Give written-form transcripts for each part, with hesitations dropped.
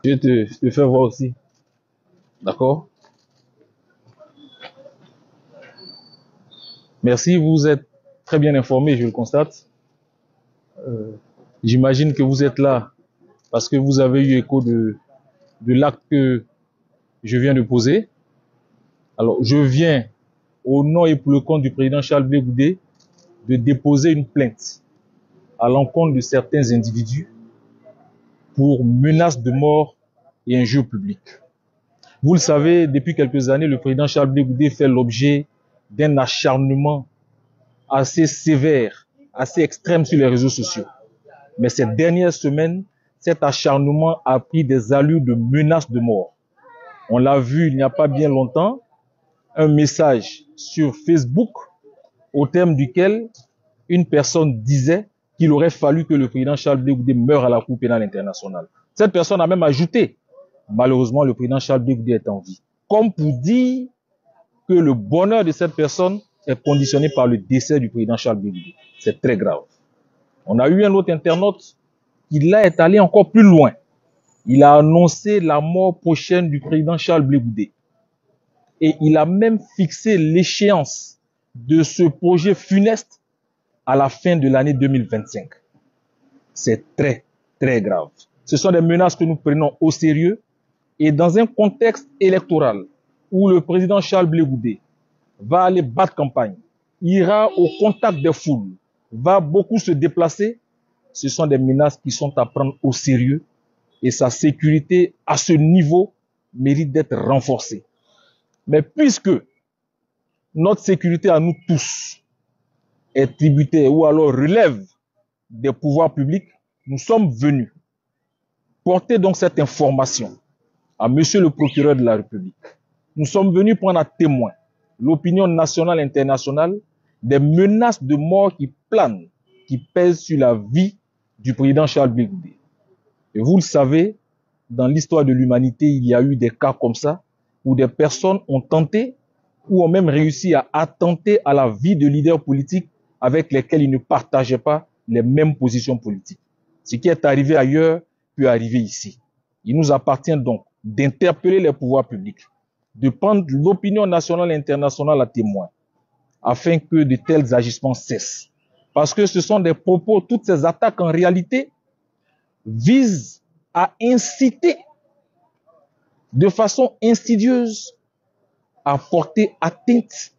Je te fais voir aussi. D'accord? Merci, vous êtes très bien informé, je le constate. J'imagine que vous êtes là parce que vous avez eu écho de l'acte que je viens de poser. Alors, je viens, au nom et pour le compte du président Charles Blé Goudé, de déposer une plainte à l'encontre de certains individus pour menace de mort et injures publiques. Vous le savez, depuis quelques années, le président Charles Blé Goudé fait l'objet d'un acharnement assez sévère, assez extrême sur les réseaux sociaux. Mais ces dernières semaines, cet acharnement a pris des allures de menace de mort. On l'a vu il n'y a pas bien longtemps, un message sur Facebook au terme duquel une personne disait qu'il aurait fallu que le président Charles Blé Goudé meure à la Cour pénale internationale. Cette personne a même ajouté, malheureusement, le président Charles Blé Goudé est en vie. Comme pour dire que le bonheur de cette personne est conditionné par le décès du président Charles Blé Goudé. C'est très grave. On a eu un autre internaute qui là est allé encore plus loin. Il a annoncé la mort prochaine du président Charles Blé Goudé. Et il a même fixé l'échéance de ce projet funeste à la fin de l'année 2025. C'est très, très grave. Ce sont des menaces que nous prenons au sérieux et dans un contexte électoral où le président Charles Blé Goudé va aller battre campagne, ira au contact des foules, va beaucoup se déplacer, ce sont des menaces qui sont à prendre au sérieux et sa sécurité à ce niveau mérite d'être renforcée. Mais puisque notre sécurité à nous tous est tributaire ou alors relève des pouvoirs publics, nous sommes venus porter donc cette information à monsieur le procureur de la République. Nous sommes venus prendre à témoin l'opinion nationale et internationale des menaces de mort qui planent, qui pèsent sur la vie du président Charles Blé Goudé. Et vous le savez, dans l'histoire de l'humanité, il y a eu des cas comme ça, où des personnes ont tenté, ou ont même réussi à attenter à la vie de leaders politiques avec lesquels ils ne partageaient pas les mêmes positions politiques. Ce qui est arrivé ailleurs peut arriver ici. Il nous appartient donc d'interpeller les pouvoirs publics, de prendre l'opinion nationale et internationale à témoin, afin que de tels agissements cessent. Parce que ce sont des propos, toutes ces attaques en réalité visent à inciter de façon insidieuse à porter atteinte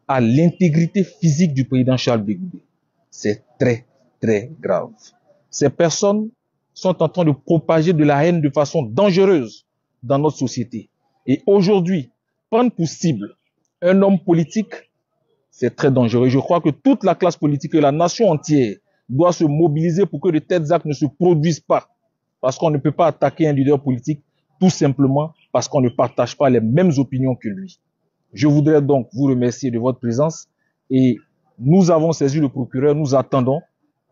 à l'intégrité physique du président Charles Blé Goudé. C'est très, très grave. Ces personnes sont en train de propager de la haine de façon dangereuse dans notre société. Et aujourd'hui, prendre pour cible un homme politique, c'est très dangereux. Je crois que toute la classe politique et la nation entière doit se mobiliser pour que de tels actes ne se produisent pas. Parce qu'on ne peut pas attaquer un leader politique tout simplement parce qu'on ne partage pas les mêmes opinions que lui. Je voudrais donc vous remercier de votre présence et nous avons saisi le procureur, nous attendons,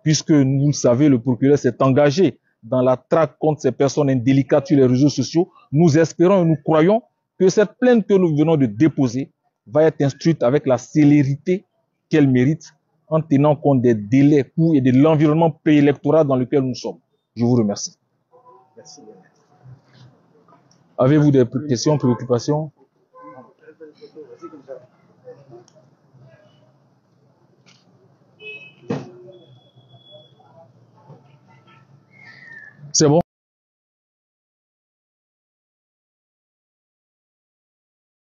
puisque vous le savez, le procureur s'est engagé dans la traque contre ces personnes indélicates sur les réseaux sociaux. Nous espérons et nous croyons que cette plainte que nous venons de déposer va être instruite avec la célérité qu'elle mérite en tenant compte des délais courts et de l'environnement préélectoral dans lequel nous sommes. Je vous remercie. Merci. Avez-vous des questions, préoccupations? C'est bon?